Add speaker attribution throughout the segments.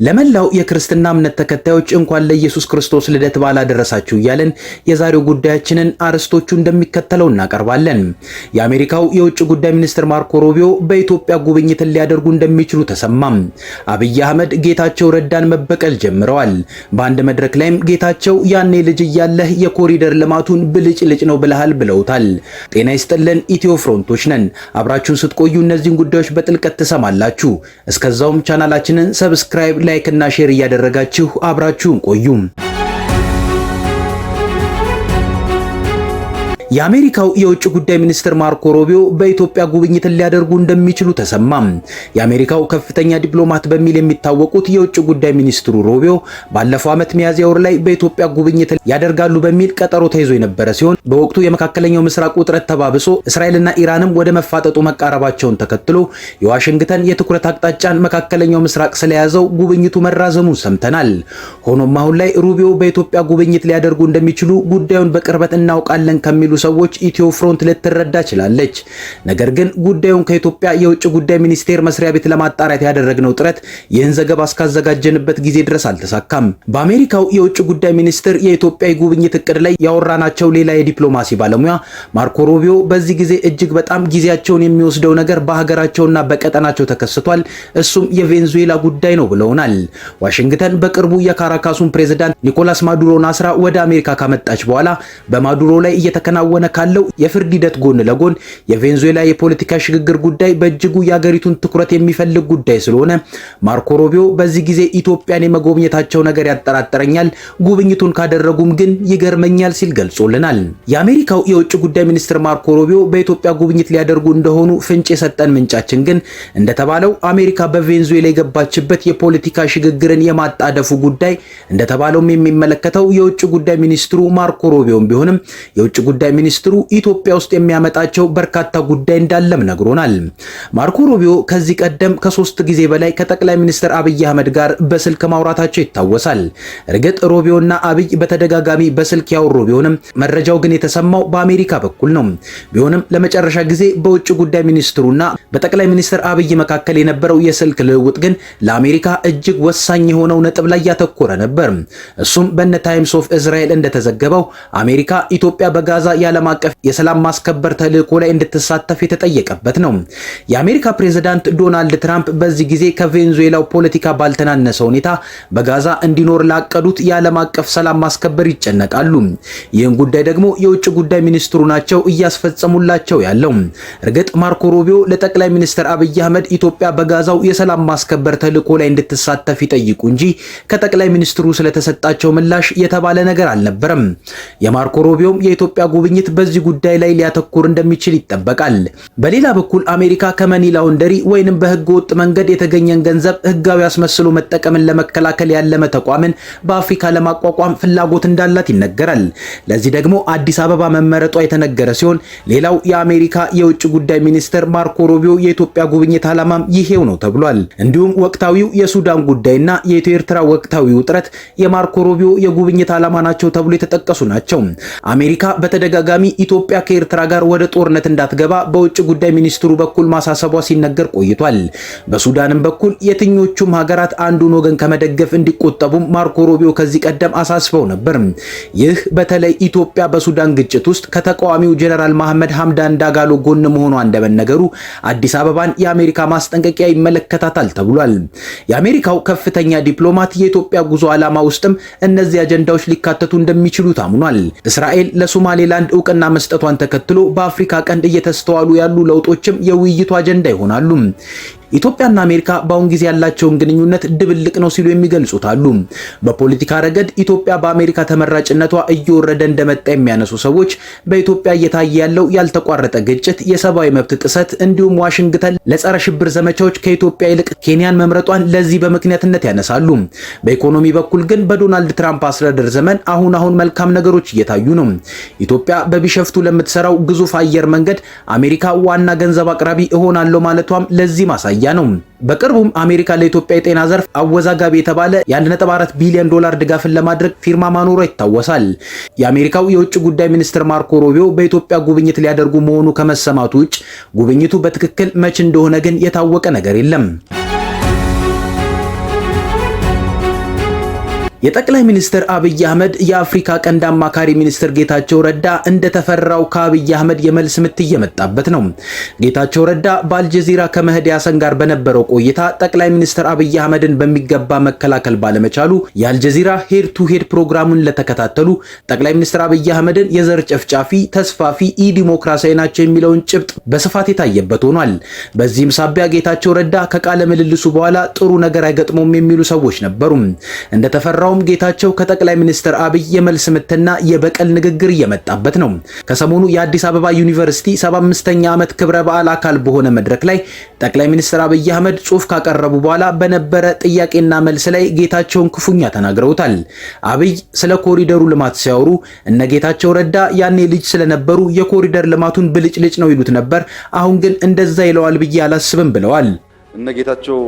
Speaker 1: ለመላው የክርስትና እምነት ተከታዮች እንኳን ለኢየሱስ ክርስቶስ ልደት በዓል አደረሳችሁ እያልን የዛሬው ጉዳያችንን አርስቶቹ እንደሚከተለው እናቀርባለን። የአሜሪካው የውጭ ጉዳይ ሚኒስትር ማርኮ ሩቢዮ በኢትዮጵያ ጉብኝትን ሊያደርጉ እንደሚችሉ ተሰማም። አብይ አህመድ ጌታቸው ረዳን መበቀል ጀምረዋል። በአንድ መድረክ ላይም ጌታቸው ያኔ ልጅ እያለህ የኮሪደር ልማቱን ብልጭልጭ ነው ብለሃል ብለውታል። ጤና ይስጥልን ኢትዮ ፍሮንቶች ነን። አብራችሁን ስትቆዩ እነዚህን ጉዳዮች በጥልቀት ትሰማላችሁ። እስከዛውም ቻናላችንን ሰብስክራይብ፣ ላይክ እና ሼር እያደረጋችሁ አብራችሁን ቆዩ። የአሜሪካው የውጭ ጉዳይ ሚኒስትር ማርኮ ሩቢዮ በኢትዮጵያ ጉብኝትን ሊያደርጉ እንደሚችሉ ተሰማም። የአሜሪካው ከፍተኛ ዲፕሎማት በሚል የሚታወቁት የውጭ ጉዳይ ሚኒስትሩ ሩቢዮ ባለፈው ዓመት ሚያዝያ ወር ላይ በኢትዮጵያ ጉብኝትን ያደርጋሉ በሚል ቀጠሮ ተይዞ የነበረ ሲሆን በወቅቱ የመካከለኛው ምስራቅ ውጥረት ተባብሶ እስራኤልና ኢራንም ወደ መፋጠጡ መቃረባቸውን ተከትሎ የዋሽንግተን የትኩረት አቅጣጫን መካከለኛው ምስራቅ ስለያዘው ጉብኝቱ መራዘሙን ሰምተናል። ሆኖም አሁን ላይ ሩቢዮ በኢትዮጵያ ጉብኝት ሊያደርጉ እንደሚችሉ ጉዳዩን በቅርበት እናውቃለን ከሚሉ ሰዎች ኢትዮ ፍሮንት ልትረዳ ችላለች። ነገር ግን ጉዳዩን ከኢትዮጵያ የውጭ ጉዳይ ሚኒስቴር መስሪያ ቤት ለማጣራት ያደረግነው ጥረት ይህን ዘገባ እስካዘጋጀንበት ጊዜ ድረስ አልተሳካም። በአሜሪካው የውጭ ጉዳይ ሚኒስቴር የኢትዮጵያ ጉብኝት እቅድ ላይ ያወራናቸው ሌላ የዲፕሎማሲ ባለሙያ ማርኮ ሩቢዮ በዚህ ጊዜ እጅግ በጣም ጊዜያቸውን የሚወስደው ነገር በሀገራቸውና በቀጠናቸው ተከስቷል፣ እሱም የቬንዙዌላ ጉዳይ ነው ብለውናል። ዋሽንግተን በቅርቡ የካራካሱን ፕሬዝዳንት ኒኮላስ ማዱሮን አስራ ወደ አሜሪካ ካመጣች በኋላ በማዱሮ ላይ እየተከናወነ ካለው የፍርድ ሂደት ጎን ለጎን የቬንዙዌላ የፖለቲካ ሽግግር ጉዳይ በእጅጉ የሀገሪቱን ትኩረት የሚፈልግ ጉዳይ ስለሆነ ማርኮ ሩቢዮ በዚህ ጊዜ ኢትዮጵያን የመጎብኘታቸው ነገር ያጠራጥረኛል፣ ጉብኝቱን ካደረጉም ግን ይገርመኛል ሲል ገልጾልናል። የአሜሪካው የውጭ ጉዳይ ሚኒስትር ማርኮ ሩቢዮ በኢትዮጵያ ጉብኝት ሊያደርጉ እንደሆኑ ፍንጭ የሰጠን ምንጫችን ግን እንደተባለው አሜሪካ በቬንዙዌላ የገባችበት የፖለቲካ ሽግግርን የማጣደፉ ጉዳይ እንደተባለውም የሚመለከተው የውጭ ጉዳይ ሚኒስትሩ ማርኮ ሩቢዮም ቢሆንም የውጭ ጉዳይ ሚኒስትሩ ኢትዮጵያ ውስጥ የሚያመጣቸው በርካታ ጉዳይ እንዳለም ነግሮናል። ማርኮ ሩቢዮ ከዚህ ቀደም ከ3 ጊዜ በላይ ከጠቅላይ ሚኒስትር አብይ አህመድ ጋር በስልክ ማውራታቸው ይታወሳል። እርግጥ ሩቢዮና አብይ በተደጋጋሚ በስልክ ያወሩ ቢሆንም መረጃው ግን የተሰማው በአሜሪካ በኩል ነው። ቢሆንም ለመጨረሻ ጊዜ በውጭ ጉዳይ ሚኒስትሩና በጠቅላይ ሚኒስትር አብይ መካከል የነበረው የስልክ ልውውጥ ግን ለአሜሪካ እጅግ ወሳኝ የሆነው ነጥብ ላይ ያተኮረ ነበር። እሱም በነ ታይምስ ኦፍ እስራኤል እንደተዘገበው አሜሪካ ኢትዮጵያ በጋዛ የዓለም አቀፍ የሰላም ማስከበር ተልዕኮ ላይ እንድትሳተፍ የተጠየቀበት ነው። የአሜሪካ ፕሬዝዳንት ዶናልድ ትራምፕ በዚህ ጊዜ ከቬንዙዌላው ፖለቲካ ባልተናነሰ ሁኔታ በጋዛ እንዲኖር ላቀዱት የዓለም አቀፍ ሰላም ማስከበር ይጨነቃሉ። ይህን ጉዳይ ደግሞ የውጭ ጉዳይ ሚኒስትሩ ናቸው እያስፈጸሙላቸው ያለው። እርግጥ ማርኮ ሩቢዮ ለጠቅላይ ሚኒስትር አብይ አህመድ ኢትዮጵያ በጋዛው የሰላም ማስከበር ተልዕኮ ላይ እንድትሳተፍ ይጠይቁ እንጂ ከጠቅላይ ሚኒስትሩ ስለተሰጣቸው ምላሽ የተባለ ነገር አልነበረም። የማርኮ ሩቢዮም የኢትዮጵያ ጉብኝት በዚህ ጉዳይ ላይ ሊያተኩር እንደሚችል ይጠበቃል። በሌላ በኩል አሜሪካ ከመኒ ላውንደሪ ወይንም በህገ ወጥ መንገድ የተገኘን ገንዘብ ህጋዊ አስመስሎ መጠቀምን ለመከላከል ያለመ ተቋምን በአፍሪካ ለማቋቋም ፍላጎት እንዳላት ይነገራል። ለዚህ ደግሞ አዲስ አበባ መመረጧ የተነገረ ሲሆን ሌላው የአሜሪካ የውጭ ጉዳይ ሚኒስትር ማርኮ ሩቢዮ የኢትዮጵያ ጉብኝት ዓላማም ይሄው ነው ተብሏል። እንዲሁም ወቅታዊው የሱዳን ጉዳይና የኢትዮ ኤርትራ ወቅታዊ ውጥረት የማርኮ ሩቢዮ የጉብኝት ዓላማ ናቸው ተብሎ የተጠቀሱ ናቸው። አሜሪካ በተደጋጋሚ ኢትዮጵያ ከኤርትራ ጋር ወደ ጦርነት እንዳትገባ በውጭ ጉዳይ ሚኒስትሩ በኩል ማሳሰቧ ሲነገር ቆይቷል። በሱዳንም በኩል የትኞቹም ሀገራት አንዱን ወገን ከመደገፍ እንዲቆጠቡም ማርኮ ሩቢዮ ከዚህ ቀደም አሳስበው ነበር። ይህ በተለይ ኢትዮጵያ በሱዳን ግጭት ውስጥ ከተቃዋሚው ጀነራል መሐመድ ሐምዳን ዳጋሎ ጎን መሆኗ እንደመነገሩ አዲስ አበባን የአሜሪካ ማስጠንቀቂያ ይመለከታታል ተብሏል። የአሜሪካው ከፍተኛ ዲፕሎማት የኢትዮጵያ ጉዞ ዓላማ ውስጥም እነዚህ አጀንዳዎች ሊካተቱ እንደሚችሉ ታምኗል። እስራኤል ለሶማሌላንድ እውቅና መስጠቷን ተከትሎ በአፍሪካ ቀንድ እየተስተዋሉ ያሉ ለውጦችም የውይይቱ አጀንዳ ይሆናሉ። ኢትዮጵያና አሜሪካ በአሁን ጊዜ ያላቸውን ግንኙነት ድብልቅ ነው ሲሉ የሚገልጹት አሉ። በፖለቲካ ረገድ ኢትዮጵያ በአሜሪካ ተመራጭነቷ እየወረደ እንደመጣ የሚያነሱ ሰዎች በኢትዮጵያ እየታየ ያለው ያልተቋረጠ ግጭት፣ የሰብአዊ መብት ጥሰት እንዲሁም ዋሽንግተን ለጸረ ሽብር ዘመቻዎች ከኢትዮጵያ ይልቅ ኬንያን መምረጧን ለዚህ በምክንያትነት ያነሳሉ። በኢኮኖሚ በኩል ግን በዶናልድ ትራምፕ አስተዳደር ዘመን አሁን መልካም ነገሮች እየታዩ ነው። ኢትዮጵያ በቢሸፍቱ ለምትሰራው ግዙፍ አየር መንገድ አሜሪካ ዋና ገንዘብ አቅራቢ እሆናለሁ ማለቷም ለዚህ ማሳያ ነው። በቅርቡም አሜሪካ ለኢትዮጵያ የጤና ዘርፍ አወዛጋቢ የተባለ የ1.4 ቢሊዮን ዶላር ድጋፍን ለማድረግ ፊርማ ማኖሯ ይታወሳል። የአሜሪካው የውጭ ጉዳይ ሚኒስትር ማርኮ ሩቢዮ በኢትዮጵያ ጉብኝት ሊያደርጉ መሆኑ ከመሰማቱ ውጭ ጉብኝቱ በትክክል መቼ እንደሆነ ግን የታወቀ ነገር የለም። የጠቅላይ ሚኒስትር አብይ አህመድ የአፍሪካ ቀንድ አማካሪ ሚኒስትር ጌታቸው ረዳ እንደተፈራው ከአብይ አህመድ የመልስ ምት እየመጣበት ነው። ጌታቸው ረዳ በአልጀዚራ ከመህዲ ሐሰን ጋር በነበረው ቆይታ ጠቅላይ ሚኒስትር አብይ አህመድን በሚገባ መከላከል ባለመቻሉ የአልጀዚራ ሄድ ቱ ሄድ ፕሮግራሙን ለተከታተሉ ጠቅላይ ሚኒስትር አብይ አህመድን የዘር ጨፍጫፊ፣ ተስፋፊ፣ ኢ-ዲሞክራሲያዊ ናቸው የሚለውን ጭብጥ በስፋት የታየበት ሆኗል። በዚህም ሳቢያ ጌታቸው ረዳ ከቃለ ምልልሱ በኋላ ጥሩ ነገር አይገጥመውም የሚሉ ሰዎች ነበሩ። እንደተፈራው ጌታቸው ከጠቅላይ ሚኒስትር አብይ የመልስ ምትና የበቀል ንግግር እየመጣበት ነው። ከሰሞኑ የአዲስ አበባ ዩኒቨርሲቲ 75ኛ ዓመት ክብረ በዓል አካል በሆነ መድረክ ላይ ጠቅላይ ሚኒስትር አብይ አህመድ ጽሑፍ ካቀረቡ በኋላ በነበረ ጥያቄና መልስ ላይ ጌታቸውን ክፉኛ ተናግረውታል። አብይ ስለ ኮሪደሩ ልማት ሲያወሩ እነ ጌታቸው ረዳ ያኔ ልጅ ስለነበሩ የኮሪደር ልማቱን ብልጭልጭ ነው ይሉት ነበር፣ አሁን ግን እንደዛ ይለዋል ብዬ አላስብም ብለዋል።
Speaker 2: እነ ጌታቸው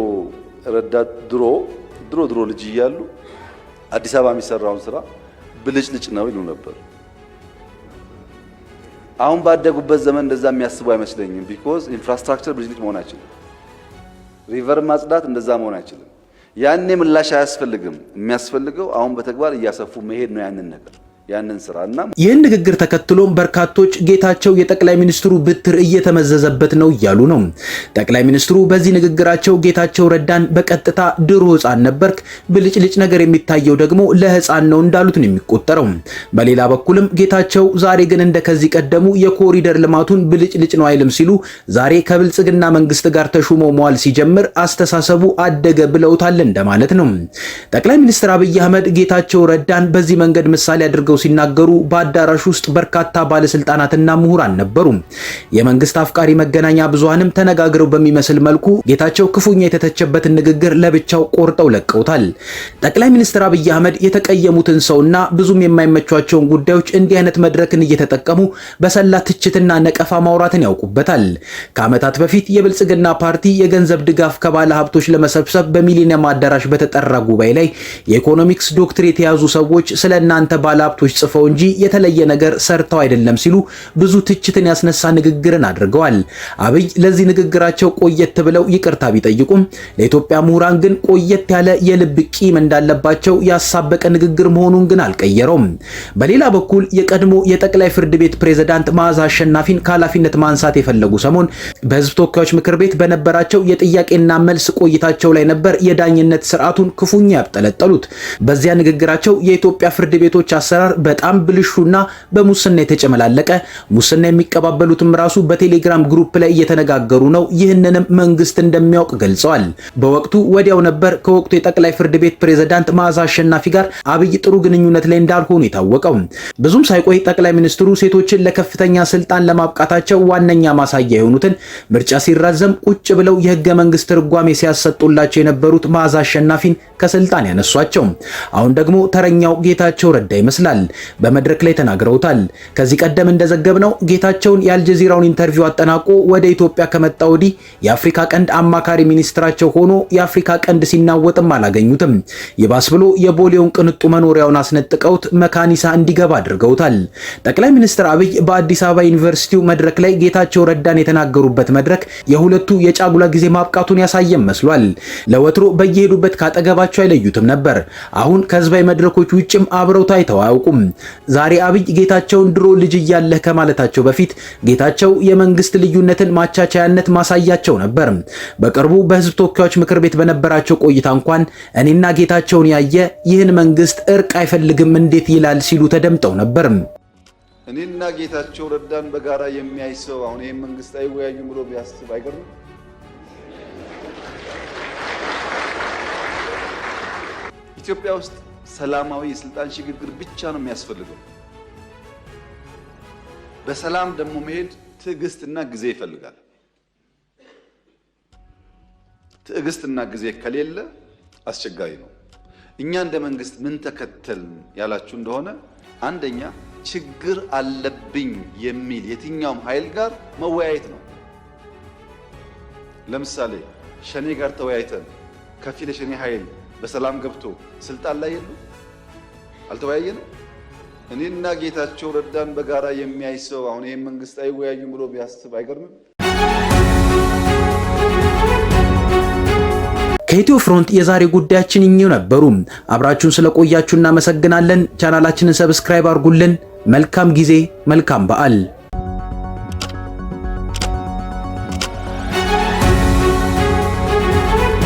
Speaker 2: ረዳ ድሮ ልጅ እያሉ አዲስ አበባ የሚሰራውን ስራ ብልጭልጭ ነው ይሉ ነበር። አሁን ባደጉበት ዘመን እንደዛ የሚያስቡ አይመስለኝም። ቢኮዝ ኢንፍራስትራክቸር ብልጭልጭ መሆን አይችልም። ሪቨር ማጽዳት እንደዛ መሆን አይችልም። ያኔ ምላሽ አያስፈልግም። የሚያስፈልገው አሁን በተግባር እያሰፉ መሄድ ነው ያንን ነገር ያንን ስራና
Speaker 1: ይህን ንግግር ተከትሎም በርካቶች ጌታቸው የጠቅላይ ሚኒስትሩ ብትር እየተመዘዘበት ነው እያሉ ነው። ጠቅላይ ሚኒስትሩ በዚህ ንግግራቸው ጌታቸው ረዳን በቀጥታ ድሮ ሕፃን ነበርክ፣ ብልጭልጭ ነገር የሚታየው ደግሞ ለሕፃን ነው እንዳሉት ነው የሚቆጠረው። በሌላ በኩልም ጌታቸው ዛሬ ግን እንደከዚህ ቀደሙ የኮሪደር ልማቱን ብልጭልጭ ነው አይልም ሲሉ ዛሬ ከብልጽግና መንግስት ጋር ተሹመው መዋል ሲጀምር አስተሳሰቡ አደገ ብለውታል እንደማለት ነው። ጠቅላይ ሚኒስትር አብይ አህመድ ጌታቸው ረዳን በዚህ መንገድ ምሳሌ አድርገው ሲናገሩ በአዳራሽ ውስጥ በርካታ ባለስልጣናትና ምሁራን ነበሩ። የመንግስት አፍቃሪ መገናኛ ብዙሃንም ተነጋግረው በሚመስል መልኩ ጌታቸው ክፉኛ የተተቸበትን ንግግር ለብቻው ቆርጠው ለቀውታል። ጠቅላይ ሚኒስትር አብይ አህመድ የተቀየሙትን ሰውና ብዙም የማይመቿቸውን ጉዳዮች እንዲህ አይነት መድረክን እየተጠቀሙ በሰላ ትችትና ነቀፋ ማውራትን ያውቁበታል። ከዓመታት በፊት የብልጽግና ፓርቲ የገንዘብ ድጋፍ ከባለ ሀብቶች ለመሰብሰብ በሚሊኒየም አዳራሽ በተጠራ ጉባኤ ላይ የኢኮኖሚክስ ዶክትሬት የያዙ ሰዎች ስለ እናንተ ባለ ሀብቶች ጽፈው እንጂ የተለየ ነገር ሰርተው አይደለም ሲሉ ብዙ ትችትን ያስነሳ ንግግርን አድርገዋል። አብይ ለዚህ ንግግራቸው ቆየት ብለው ይቅርታ ቢጠይቁም ለኢትዮጵያ ምሁራን ግን ቆየት ያለ የልብ ቂም እንዳለባቸው ያሳበቀ ንግግር መሆኑን ግን አልቀየረውም። በሌላ በኩል የቀድሞ የጠቅላይ ፍርድ ቤት ፕሬዝዳንት መዓዛ አሸናፊን ከኃላፊነት ማንሳት የፈለጉ ሰሞን በሕዝብ ተወካዮች ምክር ቤት በነበራቸው የጥያቄና መልስ ቆይታቸው ላይ ነበር የዳኝነት ስርዓቱን ክፉኛ ያብጠለጠሉት። በዚያ ንግግራቸው የኢትዮጵያ ፍርድ ቤቶች አሰራር በጣም ብልሹና በሙስና የተጨመላለቀ ሙስና የሚቀባበሉትም ራሱ በቴሌግራም ግሩፕ ላይ እየተነጋገሩ ነው። ይህንንም መንግስት እንደሚያውቅ ገልጸዋል። በወቅቱ ወዲያው ነበር ከወቅቱ የጠቅላይ ፍርድ ቤት ፕሬዝዳንት መዓዛ አሸናፊ ጋር አብይ ጥሩ ግንኙነት ላይ እንዳልሆኑ የታወቀው። ብዙም ሳይቆይ ጠቅላይ ሚኒስትሩ ሴቶችን ለከፍተኛ ስልጣን ለማብቃታቸው ዋነኛ ማሳያ የሆኑትን ምርጫ ሲራዘም ቁጭ ብለው የህገ መንግስት ትርጓሜ ሲያሰጡላቸው የነበሩት መዓዛ አሸናፊን ከስልጣን ያነሷቸው። አሁን ደግሞ ተረኛው ጌታቸው ረዳ ይመስላል። በመድረክ ላይ ተናግረውታል። ከዚህ ቀደም እንደዘገብነው ጌታቸውን የአልጀዚራውን ኢንተርቪው አጠናቆ ወደ ኢትዮጵያ ከመጣ ወዲህ የአፍሪካ ቀንድ አማካሪ ሚኒስትራቸው ሆኖ የአፍሪካ ቀንድ ሲናወጥም አላገኙትም። ይባስ ብሎ የቦሌውን ቅንጡ መኖሪያውን አስነጥቀውት መካኒሳ እንዲገባ አድርገውታል። ጠቅላይ ሚኒስትር አብይ በአዲስ አበባ ዩኒቨርሲቲው መድረክ ላይ ጌታቸው ረዳን የተናገሩበት መድረክ የሁለቱ የጫጉላ ጊዜ ማብቃቱን ያሳየም መስሏል። ለወትሮ በየሄዱበት ካጠገባቸው አይለዩትም ነበር። አሁን ከህዝባዊ መድረኮች ውጭም አብረው ታይተው አያውቁም። ዛሬ አብይ ጌታቸውን ድሮ ልጅ እያለህ ከማለታቸው በፊት ጌታቸው የመንግስት ልዩነትን ማቻቻያነት ማሳያቸው ነበር። በቅርቡ በህዝብ ተወካዮች ምክር ቤት በነበራቸው ቆይታ እንኳን እኔና ጌታቸውን ያየ ይህን መንግስት እርቅ አይፈልግም እንዴት ይላል ሲሉ ተደምጠው ነበር።
Speaker 2: እኔና ጌታቸው ረዳን በጋራ የሚያይ ሰው አሁን ይህን መንግስት አይወያዩም ብሎ ቢያስብ አይገርምም? ኢትዮጵያ ውስጥ ሰላማዊ የስልጣን ሽግግር ብቻ ነው የሚያስፈልገው። በሰላም ደግሞ መሄድ ትዕግስትና ጊዜ ይፈልጋል። ትዕግስትና ጊዜ ከሌለ አስቸጋሪ ነው። እኛ እንደ መንግስት ምን ተከተልን ያላችሁ እንደሆነ አንደኛ ችግር አለብኝ የሚል የትኛውም ኃይል ጋር መወያየት ነው። ለምሳሌ ሸኔ ጋር ተወያይተን ከፊል የሸኔ ኃይል በሰላም ገብቶ ስልጣን ላይ የሉ አልተወያየንም። እኔና ጌታቸው ረዳን በጋራ የሚያይ ሰው አሁን ይሄን መንግስት አይወያዩም ብሎ ቢያስብ አይገርምም?
Speaker 1: ከኢትዮ ፍሮንት የዛሬ ጉዳያችን እኚሁ ነበሩ። አብራችሁን ስለቆያችሁ እናመሰግናለን። ቻናላችንን ሰብስክራይብ አድርጉልን። መልካም ጊዜ፣ መልካም በዓል።